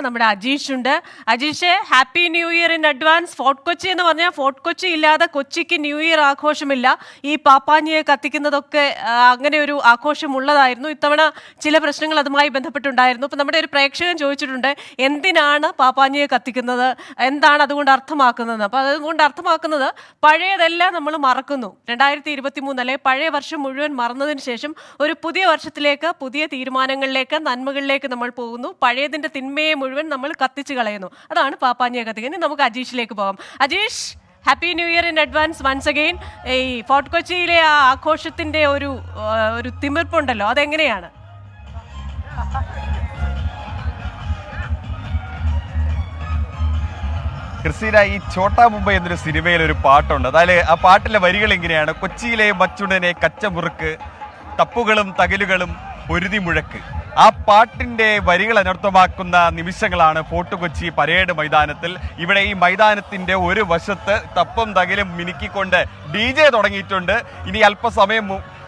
നമ്മുടെ അജീഷ് ഉണ്ട്. Ajeesh, happy new year in advance. Fort Kochi എന്ന് പറഞ്ഞാൽ ഫോർട്ട് കൊച്ചി ഇല്ലാതെ കൊച്ചിക്ക് ന്യൂ ഇയർ ആഘോഷമില്ല. ഈ പാപ്പാഞ്ഞിയെ കത്തിക്കുന്നതൊക്കെ അങ്ങനെ ഒരു ആഘോഷമുള്ളതായിരുന്നു. ഇത്തവണ ചില പ്രശ്നങ്ങൾ അതുമായി ബന്ധപ്പെട്ടുണ്ടായിരുന്നു. അപ്പം നമ്മുടെ ഒരു പ്രേക്ഷകൻ ചോദിച്ചിട്ടുണ്ട്, എന്തിനാണ് പാപ്പാഞ്ഞിയെ കത്തിക്കുന്നത്, എന്താണ് അതുകൊണ്ട് അർത്ഥമാക്കുന്നത്. അപ്പം അതുകൊണ്ട് അർത്ഥമാക്കുന്നത് പഴയതെല്ലാം നമ്മൾ മറക്കുന്നു. 2023 അല്ലെ, പഴയ വർഷം മുഴുവൻ മറന്നതിന് ശേഷം ഒരു പുതിയ വർഷത്തിലേക്ക്, പുതിയ തീരുമാനങ്ങളിലേക്ക്, നന്മകളിലേക്ക് നമ്മൾ പോകുന്നു. പഴയതിൻ്റെ തിന്മയെ മുഴുവൻ നമ്മൾ കത്തിച്ച് കളയുന്നു. അതാണ് പാപ്പാഞ്ഞിയെ കത്തിക്കുന്നത്. ഇനി നമുക്ക് അജീഷിലേക്ക് പോകാം. Ajeesh, happy new year in advance once again. ഈ ഫോർട്ട് കൊച്ചിയിലെ ആ ആഘോഷത്തിൻ്റെ ഒരു തിമിർപ്പുണ്ടല്ലോ, അതെങ്ങനെയാണ്? ക്രിസ്റ്റീന, ഈ ഛോട്ടാ മുംബൈ എന്നൊരു സിനിമയിൽ ഒരു പാട്ടുണ്ട്. അതായത് ആ പാട്ടിലെ വരികൾ എങ്ങനെയാണ്: കൊച്ചിയിലെ മച്ചുടനെ കച്ചമുറുക്ക്, തപ്പുകളും തകലുകളും പൊരുതി മുഴക്ക്. ആ പാട്ടിന്റെ വരികൾ അനർത്ഥമാക്കുന്ന നിമിഷങ്ങളാണ് ഫോർട്ട് കൊച്ചി പരേഡ് മൈതാനത്തിൽ. ഇവിടെ ഈ മൈതാനത്തിന്റെ ഒരു വശത്ത് തപ്പും തകലും മിനുക്കിക്കൊണ്ട് DJ തുടങ്ങിയിട്ടുണ്ട്. ഇനി അല്പസമയം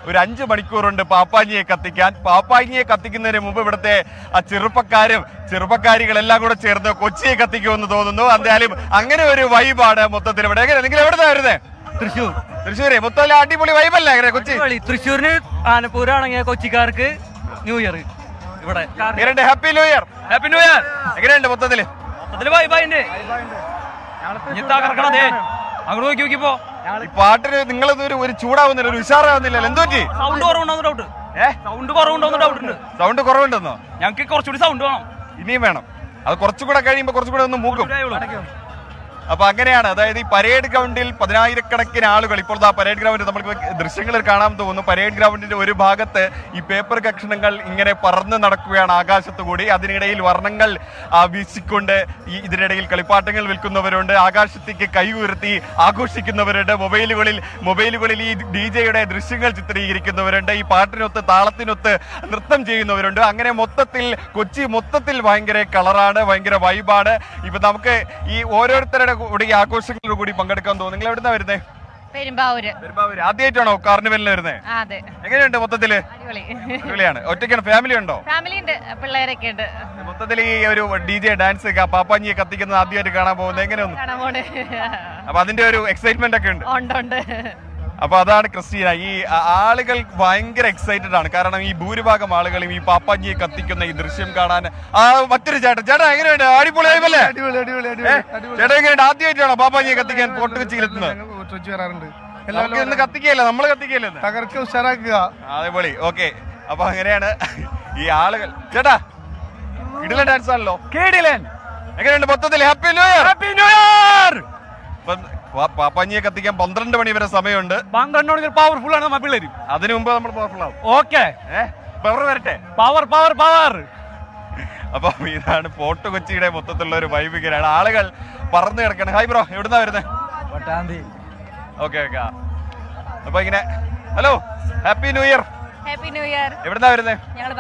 ഒരു 5 മണിക്കൂറുണ്ട് പാപ്പാഞ്ഞിയെ കത്തിക്കാൻ. പാപ്പാഞ്ഞിയെ കത്തിക്കുന്നതിന് മുമ്പ് ഇവിടുത്തെ ആ ചെറുപ്പക്കാരികളെല്ലാം കൂടെ ചേർന്ന് കൊച്ചിയെ കത്തിക്കുമെന്ന് തോന്നുന്നു. എന്തായാലും അങ്ങനെ ഒരു വൈബാണ് മൊത്തത്തിൽ ഇവിടെ. എങ്ങനെ നിങ്ങൾ എവിടെ വരുന്നേ? തൃശ്ശൂര് മൊത്തം അടിപൊളി വൈബല്ലേ അങ്ങനെ കൊച്ചി? തൃശ്ശൂരിന് ആനപ്പൂരാണെങ്കിൽ കൊച്ചിക്കാർക്ക് ന്യൂ ഇയർ ഇവിടെ. Happy new year. Happy new year. എങ്ങനെയുണ്ട് മൊത്തത്തില്? അങ്ങോട്ട് നോക്കി നോക്കിപ്പോ ഈ പാട്ടിന് നിങ്ങളത് ഒരു ചൂടാവുന്നില്ല, ഒരു ഉഷാറാവുന്നില്ല. എന്തോ സൗണ്ട് കുറവുണ്ടോന്ന് ഡൗട്ട്. സൗണ്ട് കുറവുണ്ടെന്നോ? ഞങ്ങൾക്ക് കുറച്ചുകൂടി സൗണ്ട് വേണം. ഇനിയും വേണം. അത് കുറച്ചുകൂടെ കഴിയുമ്പോ കുറച്ചുകൂടെ ഒന്ന് മൂക്കും. അപ്പൊ അങ്ങനെയാണ്. അതായത് ഈ പരേഡ് ഗ്രൗണ്ടിൽ 10,000-കണക്കിന് ആളുകൾ ഇപ്പോൾ പരേഡ് ഗ്രൗണ്ടിൽ നമുക്ക് ദൃശ്യങ്ങളിൽ കാണാൻ തോന്നുന്നു. പരേഡ് ഗ്രൗണ്ടിന്റെ ഒരു ഭാഗത്ത് ഈ പേപ്പർ കഷണങ്ങൾ ഇങ്ങനെ പറന്ന് നടക്കുകയാണ് ആകാശത്ത് കൂടി. അതിനിടയിൽ വർണ്ണങ്ങൾ വീശിക്കൊണ്ട് ഇതിനിടയിൽ കളിപ്പാട്ടങ്ങൾ വിൽക്കുന്നവരുണ്ട്, ആകാശത്തേക്ക് കൈ ഉയർത്തി ആഘോഷിക്കുന്നവരുണ്ട്, മൊബൈലുകളിൽ ഈ DJയുടെ ദൃശ്യങ്ങൾ ചിത്രീകരിക്കുന്നവരുണ്ട്, ഈ പാട്ടിനൊത്ത് താളത്തിനൊത്ത് നൃത്തം ചെയ്യുന്നവരുണ്ട്. അങ്ങനെ കൊച്ചി മൊത്തത്തിൽ ഭയങ്കര കളറാണ്, ഭയങ്കര വൈബാണ്. ഇപ്പൊ നമുക്ക് ഈ ഓരോരുത്തരുടെ കൂടി ആഘോഷങ്ങളിലൂടെ കൂടി പങ്കെടുക്കാൻ തോന്നുന്നു. നിങ്ങൾ എവിടുന്നാ വരുന്നേ? പെരുമ്പാവൂര്. ആദ്യമായിട്ടാണോ കാർണിവലിന് വരുന്നേ? എങ്ങനെയുണ്ട് മൊത്തത്തില്? അടിപൊളിയാണ്. ഒറ്റയ്ക്കാണ്? ഫാമിലി ഉണ്ടോ? ഫാമിലി ഉണ്ട്, പിള്ളേരൊക്കെ ഉണ്ട്. മൊത്തത്തിൽ ഈ ഒരു DJ ഡാൻസ് പാപ്പാഞ്ഞിയെ കത്തിക്കുന്നത് ആദ്യമായിട്ട് കാണാൻ പോകുന്നത് എങ്ങനെയൊന്നും? അപ്പൊ അതിന്റെ ഒരു എക്സൈറ്റ്മെന്റ് ഒക്കെ ഉണ്ട്. അപ്പൊ അതാണ് ക്രിസ്റ്റീന. ഈ ആളുകൾ ഭയങ്കര എക്സൈറ്റഡ് ആണ്. കാരണം ഈ ഭൂരിഭാഗം ആളുകളും ഈ പാപ്പാഞ്ഞിയെ കത്തിക്കുന്ന ഈ ദൃശ്യം കാണാൻ. മറ്റൊരു ചേട്ടാ എങ്ങനെയുണ്ട്? അടിപൊളിയായില്ലേ? ചേട്ടാ എങ്ങനെയുണ്ട്? ആദ്യമായിട്ടാണോ പാപ്പാഞ്ഞിയെ കത്തിക്കാൻ ഫോർട്ട് കൊച്ചിയിൽ എത്തുന്നത്? ഇന്ന് കത്തിക്കല്ലേ, നമ്മള് കത്തിക്കല്ലേ, തകർക്ക് ഉഷാറാക്കുക. അതേപോലെ. ഓക്കെ, അപ്പൊ അങ്ങനെയാണ് ഈ ആളുകൾ. ചേട്ടാ കിടിലൻ ഡാൻസ് ആണല്ലോ. എങ്ങനെയുണ്ട് മൊത്തത്തിൽ? Happy new year. Happy new year. പാപ്പാഞ്ഞിയെ കത്തിക്കാൻ 12 മണി വരെ സമയമുണ്ട്. 12 മണിക്ക് പവർഫുൾ ആണ് നമ്മുടെ പിള്ളേര്. അതിനു മുമ്പ് നമ്മൾ പവർഫുൾ ആവും. ഓക്കെ, പവർ വരട്ടെ. പവർ. അപ്പൊ ഇതാണ് ഫോർട്ട് കൊച്ചിയുടെ മൊത്തത്തിലുള്ള ഒരു വൈബികരാണ്. ആളുകൾ പറന്നു കിടക്കണം. ഹായ് ബ്രോ, എവിടുന്നാ വരുന്നേ? ഓക്കെ. അപ്പൊ ഇങ്ങനെ hello, happy new year. Happy new year. എവിടുന്നാ വരുന്നേ? ഞങ്ങൾ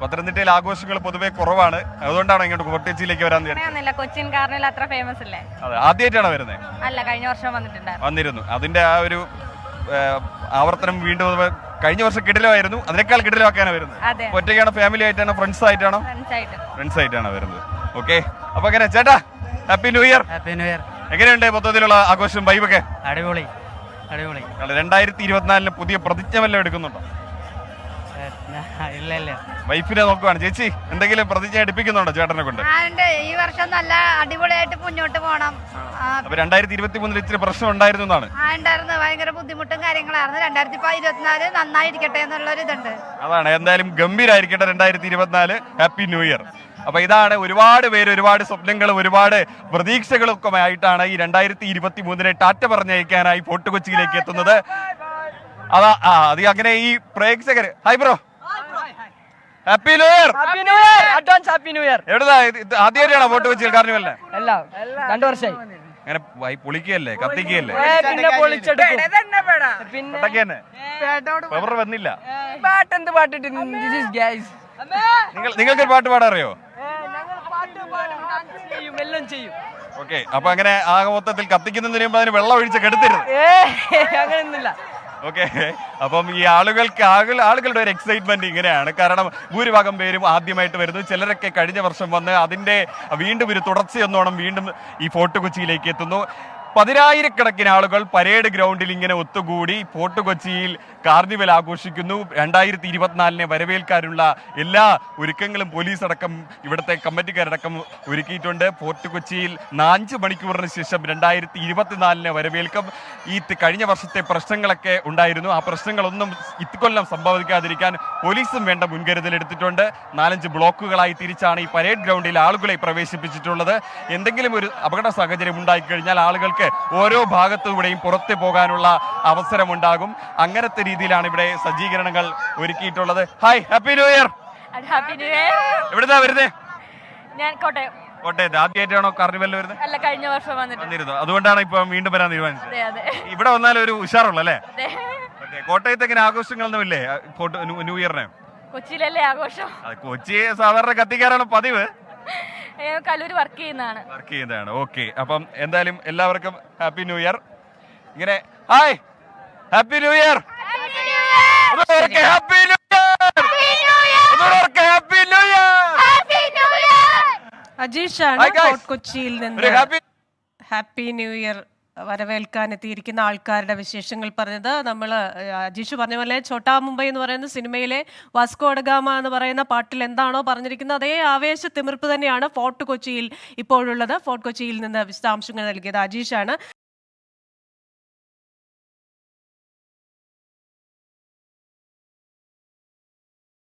പത്തനംതിട്ടയിൽ ആഘോഷങ്ങൾ പൊതുവെ കുറവാണ്. അതുകൊണ്ടാണ് ഇങ്ങോട്ട് ഫോർട്ട് കൊച്ചിയിലേക്ക് വരാൻ തീരുമാനിച്ചത്. കൊച്ചിൻ കാർണിവൽ അത്ര ഫേമസ് അല്ലേ? അതെ, ആദ്യമായിട്ടാണ് വരുന്നത്? അല്ല, കഴിഞ്ഞ വർഷം വന്നിരുന്നു. അതിന്റെ ആ ഒരു ആവർത്തനം വീണ്ടും. കഴിഞ്ഞ വർഷം കിടിലമായിരുന്നു, അതിനേക്കാൾ കിടിലമാക്കാനാണ് വരുന്നത്. ഒറ്റയ്ക്കാണോ, ഫാമിലി ആയിട്ടാണോ, ഫ്രണ്ട്സ് ആയിട്ടാണോ? ഫ്രണ്ട്സ് ആയിട്ടാണ് വരുന്നത്. ഓക്കെ, അപ്പൊ എങ്ങനെ ചേട്ടാ? Happy new year. എങ്ങനെയുണ്ട് മൊത്തത്തിലുള്ള ആഘോഷം, വൈബൊക്കെ? അടിപൊളി. 2024 പുതിയ പ്രതിജ്ഞ വല്ലതും എടുക്കുന്നുണ്ടോ? വൈഫിനെ നോക്കുവാണ് ചേച്ചി. എന്തെങ്കിലും പ്രതിജ്ഞ എടുപ്പിക്കുന്നുണ്ടോ ചേട്ടനെ കൊണ്ട്? ഈ വർഷം നല്ല അടിപൊളിയായിട്ട് മുന്നോട്ട് പോകണം. അപ്പൊ 2023 ഇച്ചിരി പ്രശ്നം ഉണ്ടായിരുന്നു എന്നാണ്? ഉണ്ടായിരുന്നു, ഭയങ്കര ബുദ്ധിമുട്ടും കാര്യങ്ങളായിരുന്നു. 2024 നന്നായിരിക്കട്ടെ എന്നുള്ളൊരു ഇതുണ്ട്. അതാണ്. എന്തായാലും ഗംഭീരായിരിക്കട്ടെ 2024. Happy new year. അപ്പൊ ഇതാണ് ഒരുപാട് പേര്, ഒരുപാട് സ്വപ്നങ്ങളും ഒരുപാട് പ്രതീക്ഷകളും ഒക്കെ ആയിട്ടാണ് ഈ 2023 ടാറ്റ പറഞ്ഞയക്കാനായി ഫോർട്ട് കൊച്ചിയിലേക്ക് എത്തുന്നത്. അത് അങ്ങനെ ഈ പ്രേക്ഷകര്. Hi bro, happy new year. Advance happy new year. എവിടുന്നാ? ആദ്യമായിട്ടാണോ ഫോർട്ട് കൊച്ചിയിൽ കാർണിവലിന്? 2 വർഷമായി. അങ്ങനെ പൊളിക്കുകയല്ലേ, കത്തിക്കുകയല്ലേ? വന്നില്ല. നിങ്ങൾക്കൊരു പാട്ട് പാടാറിയോ? ഓക്കെ, അപ്പൊ അങ്ങനെ ആകെ മൊത്തത്തിൽ കത്തിക്കുന്നതിന് മുമ്പ് അതിന് വെള്ളം ഒഴിച്ച് കെടുത്തരുത്. അങ്ങനെയൊന്നുമില്ല. ഓക്കെ. അപ്പം ഈ ആളുകളുടെ ഒരു എക്സൈറ്റ്മെന്റ് ഇങ്ങനെയാണ്. കാരണം ഭൂരിഭാഗം പേരും ആദ്യമായിട്ട് വരുന്നു. ചിലരൊക്കെ കഴിഞ്ഞ വർഷം വന്ന് അതിന്റെ വീണ്ടും ഒരു തുടർച്ചയെന്നോണം വീണ്ടും ഈ ഫോർട്ട് കൊച്ചിയിലേക്ക് എത്തുന്നു. 10,000-കണക്കിന് ആളുകൾ പരേഡ് ഗ്രൗണ്ടിൽ ഇങ്ങനെ ഒത്തുകൂടി ഫോർട്ട് കൊച്ചിയിൽ കാർണിവൽ ആഘോഷിക്കുന്നു. 2024 വരവേൽക്കാനുള്ള എല്ലാ ഒരുക്കങ്ങളും പോലീസ് അടക്കം ഇവിടുത്തെ കമ്മിറ്റിക്കാരടക്കം ഒരുക്കിയിട്ടുണ്ട്. ഫോർട്ട് കൊച്ചിയിൽ 5 മണിക്കൂറിന് ശേഷം 2024 വരവേൽക്കും. ഈ കഴിഞ്ഞ വർഷത്തെ പ്രശ്നങ്ങളൊക്കെ ഉണ്ടായിരുന്നു. ആ പ്രശ്നങ്ങളൊന്നും ഇക്കൊല്ലം സംഭവിക്കാതിരിക്കാൻ പോലീസും വേണ്ട മുൻകരുതൽ എടുത്തിട്ടുണ്ട്. 4-5 ബ്ലോക്കുകളായി തിരിച്ചാണ് ഈ പരേഡ് ഗ്രൗണ്ടിൽ ആളുകളെ പ്രവേശിപ്പിച്ചിട്ടുള്ളത്. എന്തെങ്കിലും ഒരു അപകട സാഹചര്യം ഉണ്ടായിക്കഴിഞ്ഞാൽ ആളുകൾക്ക് ഓരോ ഭാഗത്തുകൂടെയും പുറത്തു പോകാനുള്ള അവസരമുണ്ടാകും. അങ്ങനത്തെ രീതിയിലാണ് ഇവിടെ സജ്ജീകരണങ്ങൾ ഒരുക്കിയിട്ടുള്ളത്. Hi, happy new year. Happy new year. എവിടുന്നാ വരുന്നേ? ഞാൻ കോട്ടയം. കോട്ടയത്ത് ആദ്യമായിട്ടാണോ കാർണിവലിൽ വരുന്നത്? അല്ല, കഴിഞ്ഞ വർഷം വന്നിരുന്നു. അതുകൊണ്ടാണ് ഇപ്പൊ വീണ്ടും വരാൻ തീരുമാനിച്ചത്. അതെ അതെ ഇവിടെ വന്നാൽ ഒരു ഉഷാറുള്ള അല്ലേ? അതെ. കോട്ടയത്ത് എങ്ങനെ ആഘോഷങ്ങളൊന്നും ഇല്ലേ ന്യൂ ഇയറിന്? കൊച്ചിയിലല്ലേ ആഘോഷം? കൊച്ചി സാധാരണ കത്തിക്കാറാണ് പതിവ്. കല്ലൂർ വർക്ക് ചെയ്യുന്നതാണ്. ഓക്കെ. അപ്പം എന്തായാലും എല്ലാവർക്കും ഹാപ്പി ന്യൂ ഇയർ. ഇങ്ങനെ hi, happy new year. Happy new year. Happy new year. അജീഷാണ് Hi, guys. ഫോർട്ട് കൊച്ചിയിൽ നിന്ന് ഒരു ഹാപ്പി ഹാപ്പി ന്യൂ ഇയർ വരവേൽക്കാൻ എത്തിയിരിക്കുന്ന ആൾക്കാരുടെ വിശേഷങ്ങൾ പറഞ്ഞത്. നമ്മൾ അജീഷ് പറഞ്ഞ പോലെ ഛോട്ടാ മുംബൈ എന്ന് പറയുന്ന സിനിമയിലെ വാസ്കോ ഡ ഗാമ എന്ന് പറയുന്ന പാട്ടിൽ എന്താണോ പറഞ്ഞിരിക്കുന്നത് അതേ ആവേശ തിമിർപ്പ് തന്നെയാണ് ഫോർട്ട് കൊച്ചിയിൽ ഇപ്പോഴുള്ളത്. ഫോർട്ട് കൊച്ചിയിൽ നിന്ന് വിശദാംശങ്ങൾ നൽകിയത് അജീഷാണ്.